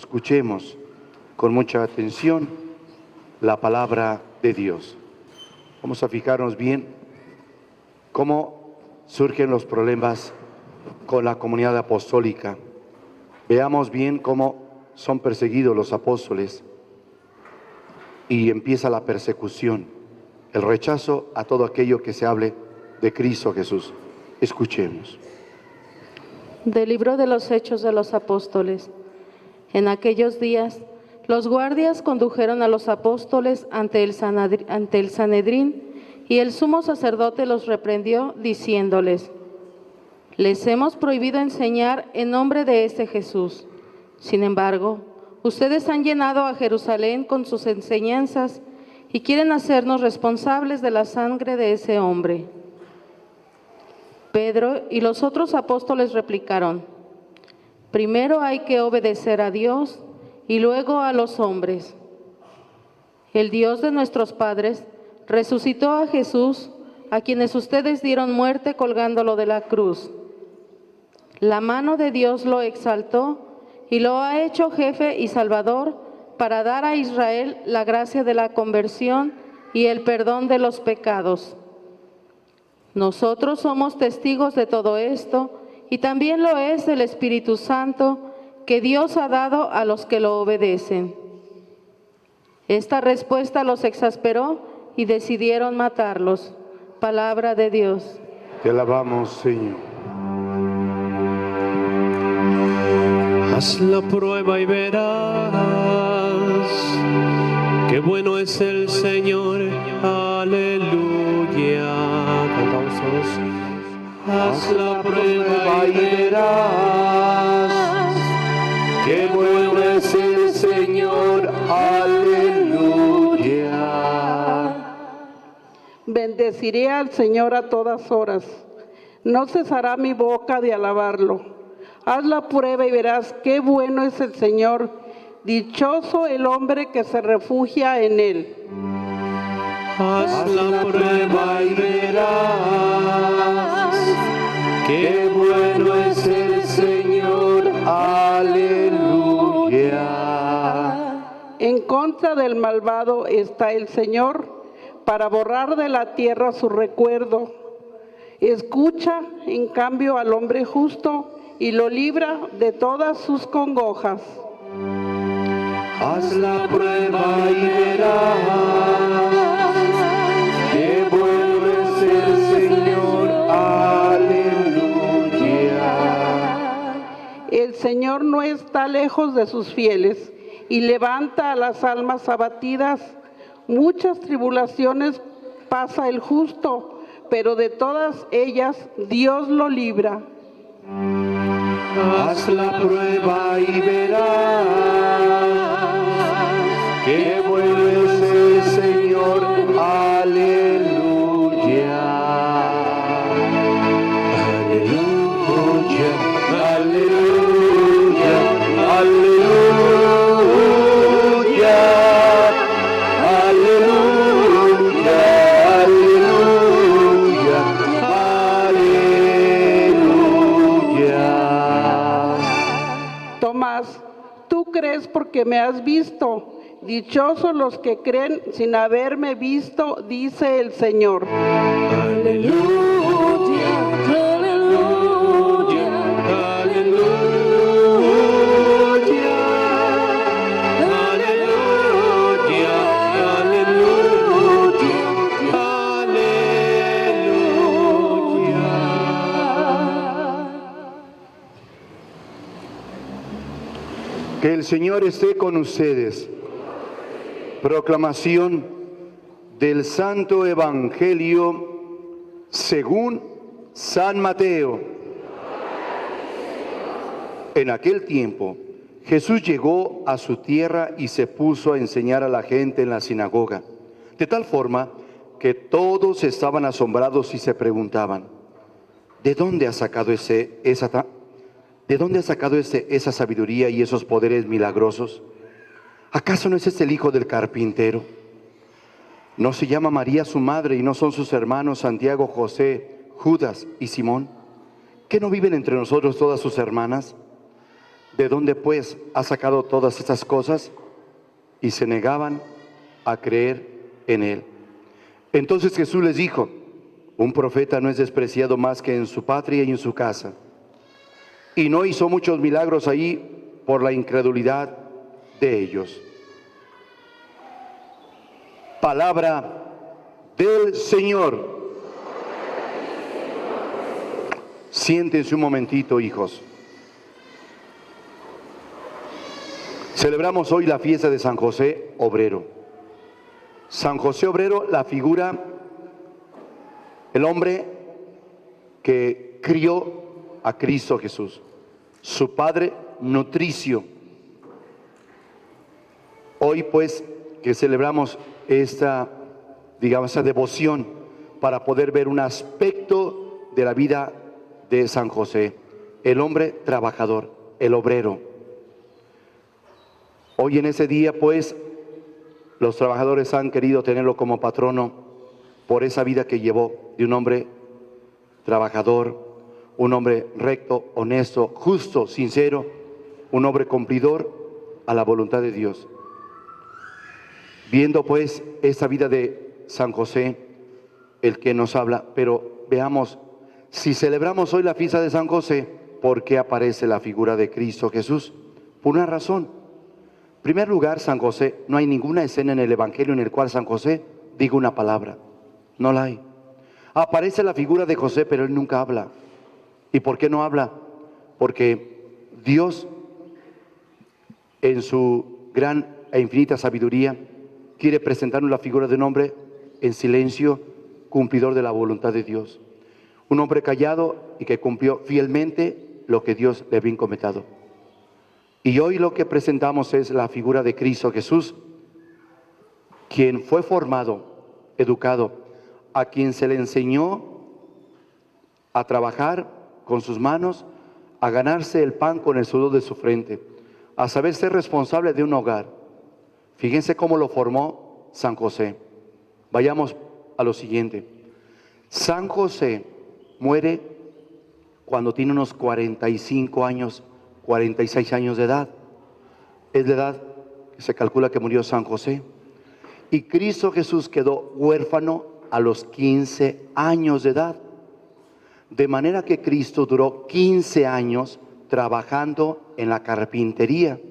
Escuchemos con mucha atención la palabra de Dios. Vamos a fijarnos bien cómo surgen los problemas con la comunidad apostólica. Veamos bien cómo son perseguidos los apóstoles y empieza la persecución, el rechazo a todo aquello que se hable de Cristo Jesús. Escuchemos. Del libro de los Hechos de los Apóstoles. En aquellos días, los guardias condujeron a los apóstoles ante el Sanedrín, y el sumo sacerdote los reprendió, diciéndoles: les hemos prohibido enseñar en nombre de este Jesús. Sin embargo, ustedes han llenado a Jerusalén con sus enseñanzas y quieren hacernos responsables de la sangre de ese hombre. Pedro y los otros apóstoles replicaron: primero hay que obedecer a Dios y luego a los hombres. El Dios de nuestros padres resucitó a Jesús, a quienes ustedes dieron muerte colgándolo de la cruz. La mano de Dios lo exaltó y lo ha hecho jefe y salvador para dar a Israel la gracia de la conversión y el perdón de los pecados. Nosotros somos testigos de todo esto, y también lo es el Espíritu Santo que Dios ha dado a los que lo obedecen. Esta respuesta los exasperó y decidieron matarlos. Palabra de Dios. Te alabamos, Señor. Haz la prueba y verás qué bueno es el Señor. Aleluya. Cantamos todos. Haz la prueba y verás qué bueno es el Señor. Aleluya. Bendeciré al Señor a todas horas. No cesará mi boca de alabarlo. Haz la prueba y verás qué bueno es el Señor. Dichoso el hombre que se refugia en él. Haz la prueba y verás qué bueno es el Señor. Aleluya. En contra del malvado está el Señor, para borrar de la tierra su recuerdo. Escucha, en cambio, al hombre justo y lo libra de todas sus congojas. Haz la prueba y verás qué bueno es el Señor. Aleluya. El Señor no está lejos de sus fieles y levanta a las almas abatidas. Muchas tribulaciones pasa el justo, pero de todas ellas Dios lo libra. Haz la prueba y verás qué bueno es el Señor. Aleluya. Aleluya. Aleluya. Aleluya. Aleluya. Aleluya. Tomás, tú crees porque me has visto. Dichosos los que creen sin haberme visto, dice el Señor. Aleluya, aleluya, aleluya, aleluya, aleluya, aleluya. Que el Señor esté con ustedes. Proclamación del Santo Evangelio según San Mateo. En aquel tiempo, Jesús llegó a su tierra y se puso a enseñar a la gente en la sinagoga, de tal forma que todos estaban asombrados y se preguntaban: ¿de dónde ha sacado esa sabiduría y esos poderes milagrosos? ¿Acaso no es este el hijo del carpintero? ¿No se llama María su madre y no son sus hermanos Santiago, José, Judas y Simón? ¿Que no viven entre nosotros todas sus hermanas? ¿de dónde pues ha sacado todas estas cosas? Y se negaban a creer en él. Entonces Jesús les dijo: un profeta no es despreciado más que en su patria y en su casa. Y no hizo muchos milagros ahí por la incredulidad de ellos. Palabra del Señor. Siéntense un momentito, hijos. Celebramos hoy la fiesta de San José Obrero. San José Obrero, la figura, el hombre que crió a Cristo Jesús, su padre nutricio. Hoy pues que celebramos esta, digamos, esa devoción para poder ver un aspecto de la vida de San José, el hombre trabajador, el obrero. Hoy en ese día pues los trabajadores han querido tenerlo como patrono por esa vida que llevó de un hombre trabajador, un hombre recto, honesto, justo, sincero, un hombre cumplidor a la voluntad de Dios. Viendo pues esta vida de San José, el que nos habla, pero veamos, si celebramos hoy la fiesta de San José, ¿por qué aparece la figura de Cristo Jesús? Por una razón. En primer lugar, San José, no hay ninguna escena en el Evangelio en el cual San José diga una palabra. No la hay. Aparece la figura de José, pero él nunca habla. ¿Y por qué no habla? Porque Dios, en su gran e infinita sabiduría, quiere presentarnos la figura de un hombre en silencio, cumplidor de la voluntad de Dios. Un hombre callado y que cumplió fielmente lo que Dios le había encomendado. Y hoy lo que presentamos es la figura de Cristo Jesús, quien fue formado, educado, a quien se le enseñó a trabajar con sus manos, a ganarse el pan con el sudor de su frente, a saber ser responsable de un hogar. Fíjense cómo lo formó San José. Vayamos a lo siguiente. San José muere cuando tiene unos 45 años, 46 años de edad. Es la edad que se calcula que murió San José. Y Cristo Jesús quedó huérfano a los 15 años de edad. De manera que Cristo duró 15 años trabajando en la carpintería,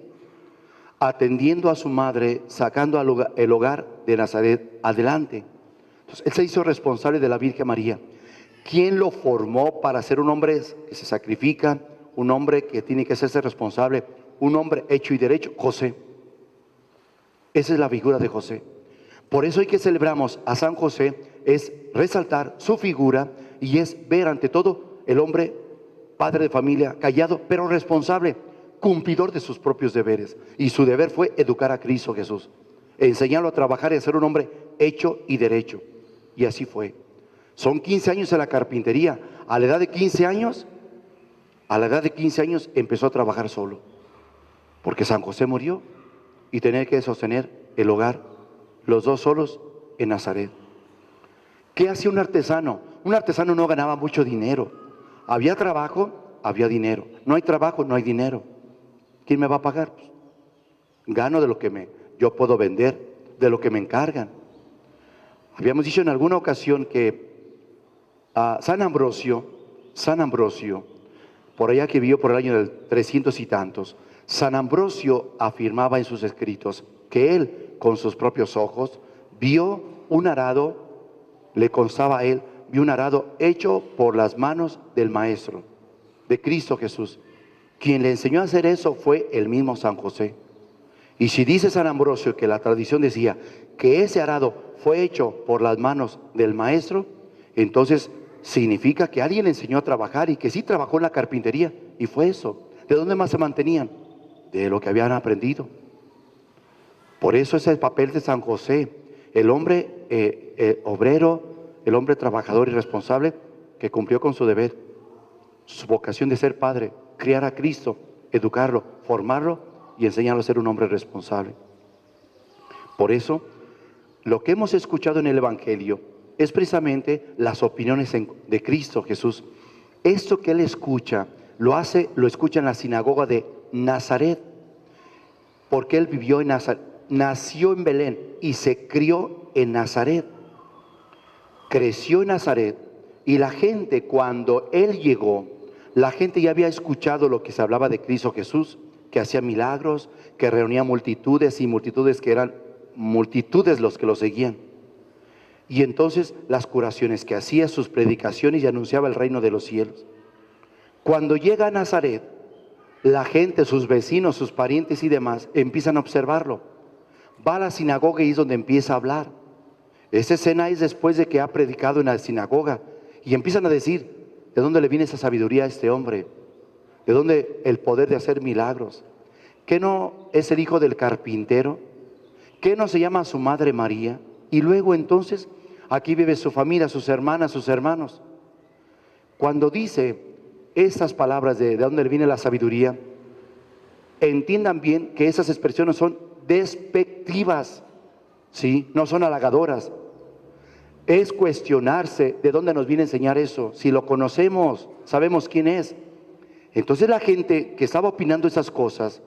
atendiendo a su madre, sacando el hogar de Nazaret adelante. Entonces, él se hizo responsable de la Virgen María. ¿Quién lo formó para ser un hombre que se sacrifica, un hombre que tiene que hacerse responsable, un hombre hecho y derecho? José. Esa es la figura de José. Por eso hoy que celebramos a San José es resaltar su figura y es ver ante todo el hombre, padre de familia, callado, pero responsable, cumplidor de sus propios deberes. Y su deber fue educar a Cristo Jesús, enseñarlo a trabajar y a ser un hombre hecho y derecho. Y así fue. Son 15 años en la carpintería. A la edad de 15 años, empezó a trabajar solo, porque San José murió y tenía que sostener el hogar, los dos solos en Nazaret. ¿Qué hacía un artesano? Un artesano no ganaba mucho dinero. Había trabajo, había dinero. No hay trabajo, no hay dinero. ¿Quién me va a pagar? Pues, gano de lo que yo puedo vender, de lo que me encargan. Habíamos dicho en alguna ocasión que San Ambrosio, por allá que vivió por el año del 300 y tantos, San Ambrosio afirmaba en sus escritos que él con sus propios ojos vio un arado, le constaba a él, vio un arado hecho por las manos del Maestro, de Cristo Jesús. Quien le enseñó a hacer eso fue el mismo San José. Y si dice San Ambrosio que la tradición decía que ese arado fue hecho por las manos del Maestro, entonces significa que alguien le enseñó a trabajar y que sí trabajó en la carpintería. Y fue eso. ¿De dónde más se mantenían? De lo que habían aprendido. Por eso es el papel de San José, el hombre obrero, el hombre trabajador y responsable que cumplió con su deber, su vocación de ser padre, criar a Cristo, educarlo, formarlo y enseñarlo a ser un hombre responsable. Por eso, lo que hemos escuchado en el Evangelio es precisamente las opiniones de Cristo Jesús. Esto que él escucha, lo escucha en la sinagoga de Nazaret, porque él vivió en Nazaret, nació en Belén y se crió en Nazaret. Creció en Nazaret y la gente, cuando él llegó, la gente ya había escuchado lo que se hablaba de Cristo Jesús, que hacía milagros, que reunía multitudes y multitudes, que eran multitudes los que lo seguían. Y entonces las curaciones que hacía, sus predicaciones, y anunciaba el reino de los cielos. Cuando llega a Nazaret, la gente, sus vecinos, sus parientes y demás empiezan a observarlo. Va a la sinagoga y es donde empieza a hablar. Esa escena es después de que ha predicado en la sinagoga y empiezan a decir: ¿de dónde le viene esa sabiduría a este hombre? ¿De dónde el poder de hacer milagros? ¿Qué no es el hijo del carpintero? ¿Qué no se llama su madre María? Y luego entonces aquí vive su familia, sus hermanas, sus hermanos. Cuando dice estas palabras de dónde le viene la sabiduría, entiendan bien que esas expresiones son despectivas, ¿sí? No son halagadoras. Es cuestionarse de dónde nos viene a enseñar eso. Si lo conocemos, sabemos quién es. Entonces la gente que estaba opinando esas cosas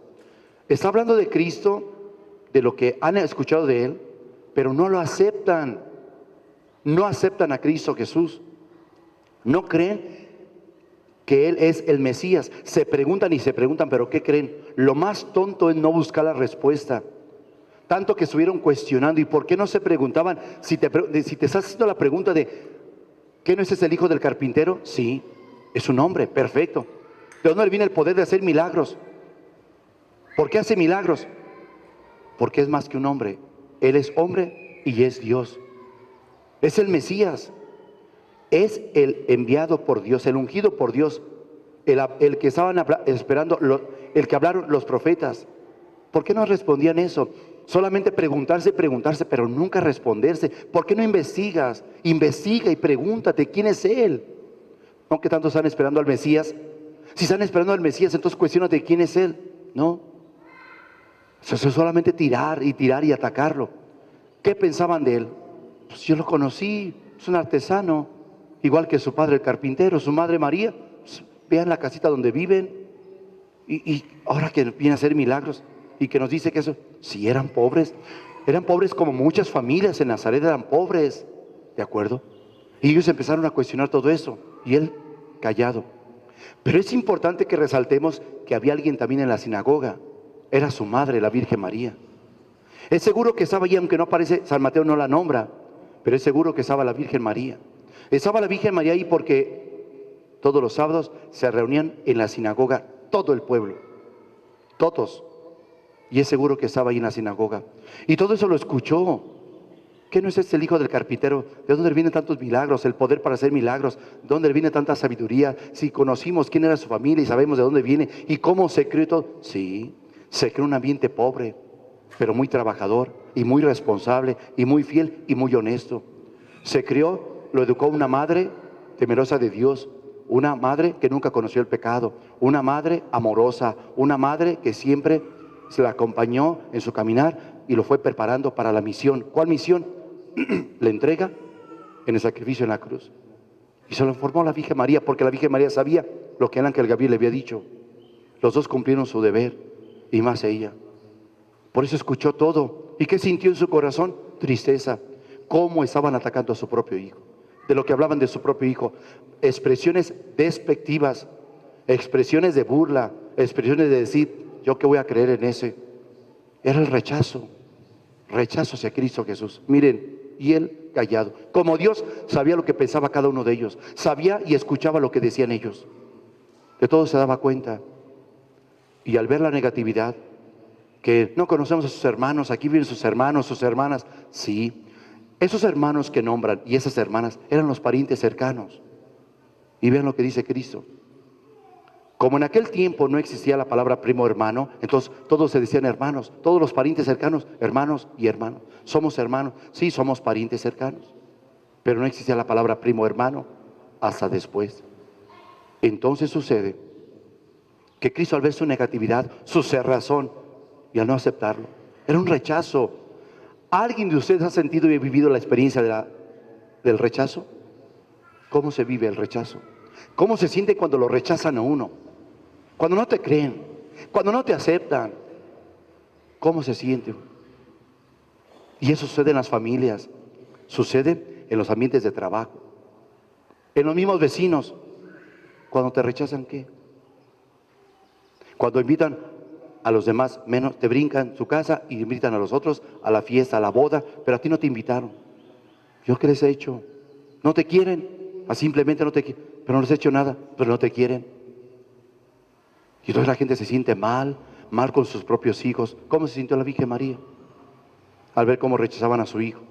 está hablando de Cristo, de lo que han escuchado de Él, pero no lo aceptan. No aceptan a Cristo Jesús. No creen que Él es el Mesías. Se preguntan y se preguntan, pero ¿qué creen? Lo más tonto es no buscar la respuesta. Tanto que estuvieron cuestionando. ¿Y por qué no se preguntaban? Si te estás haciendo la pregunta de ¿qué no es el hijo del carpintero? Sí, es un hombre, perfecto. ¿De dónde le viene el poder de hacer milagros? ¿Por qué hace milagros? Porque es más que un hombre. Él es hombre y es Dios. Es el Mesías. Es el enviado por Dios, el ungido por Dios, el que estaban esperando, el que hablaron los profetas. ¿Por qué no respondían eso? Solamente preguntarse, pero nunca responderse. ¿Por qué no investigas? Investiga y pregúntate quién es Él. ¿No que tanto están esperando al Mesías? Si están esperando al Mesías, entonces cuestiónate quién es Él. No. Eso es solamente tirar y atacarlo. ¿Qué pensaban de Él? Pues yo lo conocí, es un artesano, igual que su padre el carpintero, su madre María. Pues vean la casita donde viven. Y ahora que viene a hacer milagros y que nos dice que eso, si eran pobres como muchas familias en Nazaret eran pobres, ¿de acuerdo? Y ellos empezaron a cuestionar todo eso y él callado. Pero es importante que resaltemos que había alguien también en la sinagoga, era su madre, la Virgen María. Es seguro que estaba allí, aunque no aparece, San Mateo no la nombra, pero es seguro que estaba la Virgen María. Estaba la Virgen María ahí porque todos los sábados se reunían en la sinagoga todo el pueblo, todos. Y es seguro que estaba ahí en la sinagoga. Y todo eso lo escuchó. ¿Qué no es este el hijo del carpintero? ¿De dónde vienen tantos milagros? El poder para hacer milagros. ¿De dónde viene tanta sabiduría? Si conocimos quién era su familia y sabemos de dónde viene y cómo se creó todo. Sí, se creó un ambiente pobre, pero muy trabajador y muy responsable y muy fiel y muy honesto. Se crió, lo educó una madre temerosa de Dios, una madre que nunca conoció el pecado, una madre amorosa, una madre que siempre se la acompañó en su caminar y lo fue preparando para la misión. ¿Cuál misión? La entrega en el sacrificio en la cruz. Y se lo informó la Virgen María, porque la Virgen María sabía lo que el ángel Gabriel le había dicho. Los dos cumplieron su deber y más ella. Por eso escuchó todo. ¿Y qué sintió en su corazón? Tristeza. Cómo estaban atacando a su propio hijo, de lo que hablaban de su propio hijo. Expresiones despectivas, expresiones de burla, expresiones de decir, ¿yo qué voy a creer en ese? Era el rechazo hacia Cristo Jesús. Miren, y él callado. Como Dios sabía lo que pensaba cada uno de ellos, sabía y escuchaba lo que decían ellos. De todo se daba cuenta. Y al ver la negatividad, que no conocemos a sus hermanos, aquí viven sus hermanos, sus hermanas. Sí, esos hermanos que nombran y esas hermanas eran los parientes cercanos. Y vean lo que dice Cristo. Como en aquel tiempo no existía la palabra primo hermano, entonces todos se decían hermanos, todos los parientes cercanos, hermanos y hermanos. Somos hermanos, sí, somos parientes cercanos, pero no existía la palabra primo hermano hasta después. Entonces sucede que Cristo, al ver su negatividad, su cerrazón, y al no aceptarlo, era un rechazo. ¿Alguien de ustedes ha sentido y vivido la experiencia del rechazo? ¿Cómo se vive el rechazo? ¿Cómo se siente cuando lo rechazan a uno? Cuando no te creen, Cuando no te aceptan, ¿cómo se siente? Y eso sucede en las familias, sucede en los ambientes de trabajo, en los mismos vecinos. Cuando te rechazan, ¿qué? Cuando invitan a los demás, menos te brincan su casa y invitan a los otros a la fiesta, a la boda, pero a ti no te invitaron. ¿Yo qué les he hecho? No te quieren, simplemente no te quieren, pero no les he hecho nada, pero no te quieren. Y entonces la gente se siente mal con sus propios hijos. ¿Cómo se sintió la Virgen María al ver cómo rechazaban a su hijo?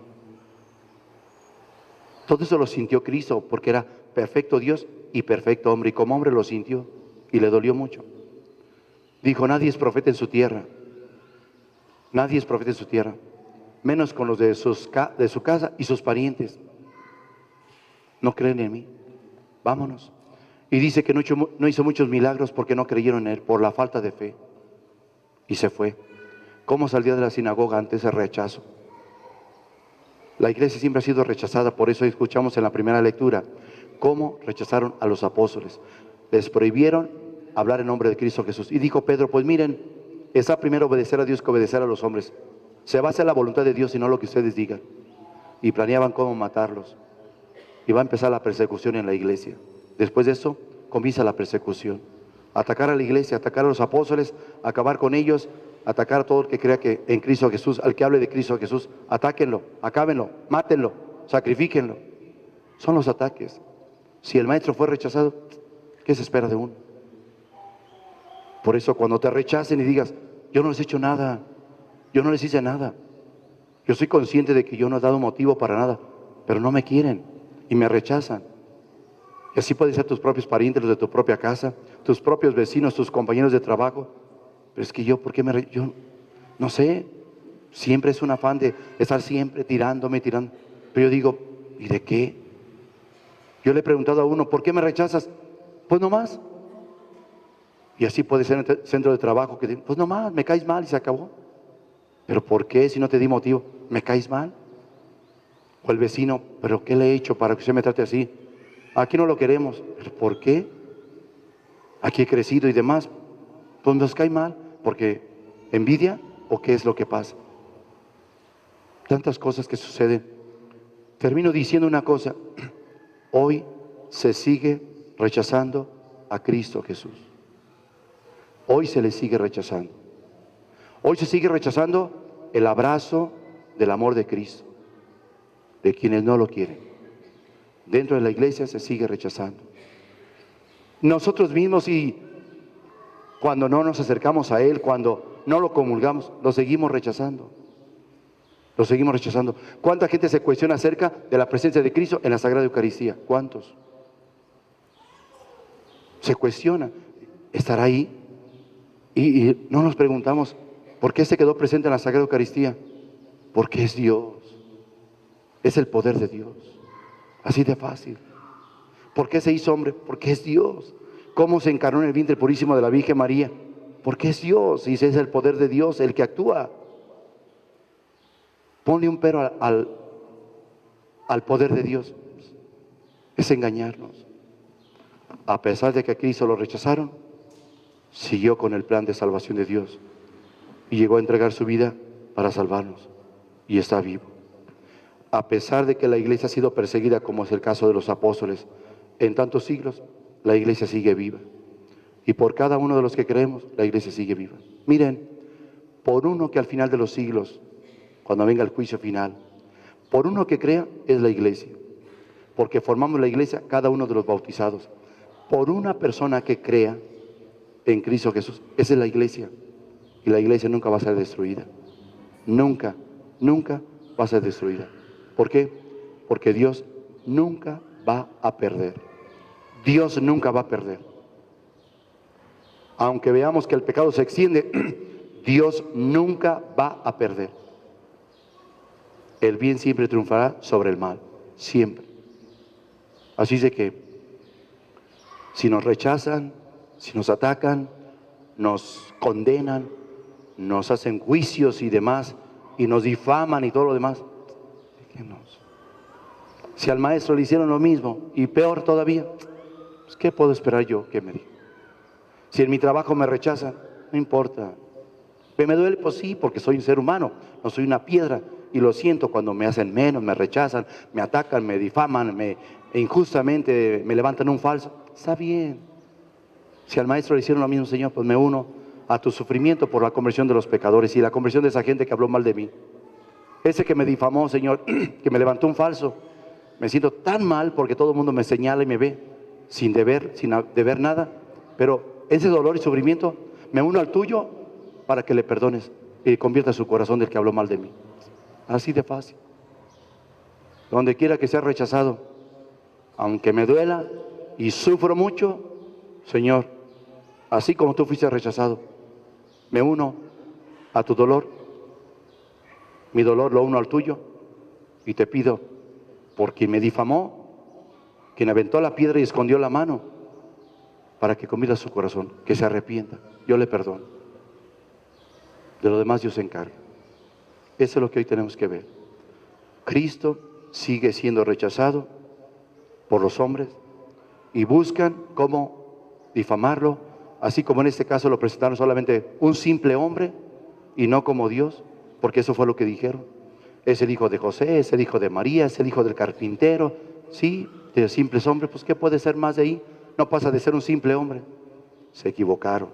Todo eso lo sintió Cristo porque era perfecto Dios y perfecto hombre, y como hombre lo sintió y le dolió mucho. Dijo, nadie es profeta en su tierra, nadie es profeta en su tierra, menos con los de su casa y sus parientes. No creen en mí, vámonos. Y dice que no hizo muchos milagros porque no creyeron en él, por la falta de fe. Y se fue. ¿Cómo salió de la sinagoga ante ese rechazo? La iglesia siempre ha sido rechazada, por eso escuchamos en la primera lectura cómo rechazaron a los apóstoles. Les prohibieron hablar en nombre de Cristo Jesús. Y dijo Pedro, pues miren, está primero obedecer a Dios que obedecer a los hombres. Se va a hacer la voluntad de Dios y no lo que ustedes digan. Y planeaban cómo matarlos. Y va a empezar la persecución en la iglesia. Después de eso, comienza la persecución. Atacar a la iglesia, atacar a los apóstoles, acabar con ellos, atacar a todo el que crea que en Cristo Jesús, al que hable de Cristo Jesús, atáquenlo, acábenlo, mátenlo, sacrifíquenlo. Son los ataques. Si el maestro fue rechazado, ¿qué se espera de uno? Por eso cuando te rechacen y digas, yo no les he hecho nada, yo no les hice nada, yo soy consciente de que yo no he dado motivo para nada, pero no me quieren y me rechazan. Y así pueden ser tus propios parientes, los de tu propia casa, tus propios vecinos, tus compañeros de trabajo. Pero es que yo, ¿por qué yo no sé, siempre es un afán de estar siempre tirándome. Pero yo digo, ¿y de qué? Yo le he preguntado a uno, ¿por qué me rechazas? Pues no más. Y así puede ser en el centro de trabajo, que pues no más, me caes mal y se acabó. ¿Pero por qué si no te di motivo? ¿Me caes mal? O el vecino, ¿pero qué le he hecho para que usted me trate así? Aquí no lo queremos. ¿Pero por qué? Aquí he crecido y demás. Pues nos cae mal, porque envidia o qué es lo que pasa. Tantas cosas que suceden. Termino diciendo una cosa. Hoy se sigue rechazando a Cristo Jesús. Hoy se le sigue rechazando. Hoy se sigue rechazando el abrazo del amor de Cristo, de quienes no lo quieren. Dentro de la iglesia se sigue rechazando. Nosotros mismos, y cuando no nos acercamos a Él, cuando no lo comulgamos, lo seguimos rechazando. Lo seguimos rechazando. ¿Cuánta gente se cuestiona acerca de la presencia de Cristo en la Sagrada Eucaristía? ¿Cuántos? Se cuestiona, ¿estará ahí? Y no nos preguntamos, ¿por qué se quedó presente en la Sagrada Eucaristía? Porque es Dios, es el poder de Dios, así de fácil. ¿Por qué se hizo hombre? Porque es Dios. ¿Cómo se encarnó en el vientre purísimo de la Virgen María? Porque es Dios, y ese es el poder de Dios, el que actúa. Ponle un pero al poder de Dios, es engañarnos. A pesar de que a Cristo lo rechazaron, siguió con el plan de salvación de Dios y llegó a entregar su vida para salvarnos y está vivo. A pesar de que la iglesia ha sido perseguida, como es el caso de los apóstoles, en tantos siglos, la iglesia sigue viva. Y por cada uno de los que creemos, la iglesia sigue viva. Miren, por uno que al final de los siglos, cuando venga el juicio final, por uno que crea, es la iglesia. Porque formamos la iglesia cada uno de los bautizados. Por una persona que crea en Cristo Jesús, esa es la iglesia. Y la iglesia nunca va a ser destruida. Nunca, nunca va a ser destruida. ¿Por qué? Porque Dios nunca va a perder. Dios nunca va a perder. Aunque veamos que el pecado se extiende, Dios nunca va a perder. El bien siempre triunfará sobre el mal, siempre. Así es de que, si nos rechazan, si nos atacan, nos condenan, nos hacen juicios y demás, y nos difaman y todo lo demás, déjenos. Si al maestro le hicieron lo mismo, y peor todavía, pues, ¿qué puedo esperar yo que me diga? Si en mi trabajo me rechazan, no importa. ¿Me duele? Pues sí, porque soy un ser humano, no soy una piedra. Y lo siento cuando me hacen menos, me rechazan, me atacan, me difaman, injustamente me levantan un falso. Está bien. Si al maestro le hicieron lo mismo, Señor, pues me uno a tu sufrimiento por la conversión de los pecadores y la conversión de esa gente que habló mal de mí. Ese que me difamó, Señor, que me levantó un falso. Me siento tan mal porque todo el mundo me señala y me ve sin deber nada. Pero ese dolor y sufrimiento me uno al tuyo para que le perdones y convierta su corazón del que habló mal de mí. Así de fácil. Donde quiera que sea rechazado, aunque me duela y sufro mucho, Señor, así como tú fuiste rechazado, me uno a tu dolor, mi dolor lo uno al tuyo, y te pido, por quien me difamó, quien aventó la piedra y escondió la mano, para que convierta su corazón, que se arrepienta, yo le perdono. De lo demás Dios se encarga. Eso es lo que hoy tenemos que ver. Cristo sigue siendo rechazado por los hombres y buscan cómo difamarlo, así como en este caso lo presentaron solamente un simple hombre y no como Dios, porque eso fue lo que dijeron. Es el hijo de José, es el hijo de María, es el hijo del carpintero. Sí, de simples hombres, pues ¿qué puede ser más de ahí? No pasa de ser un simple hombre. Se equivocaron.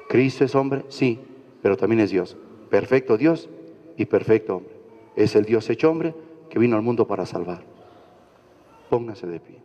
¿Cristo es hombre? Sí, pero también es Dios. Perfecto Dios y perfecto hombre. Es el Dios hecho hombre que vino al mundo para salvar. Póngase de pie.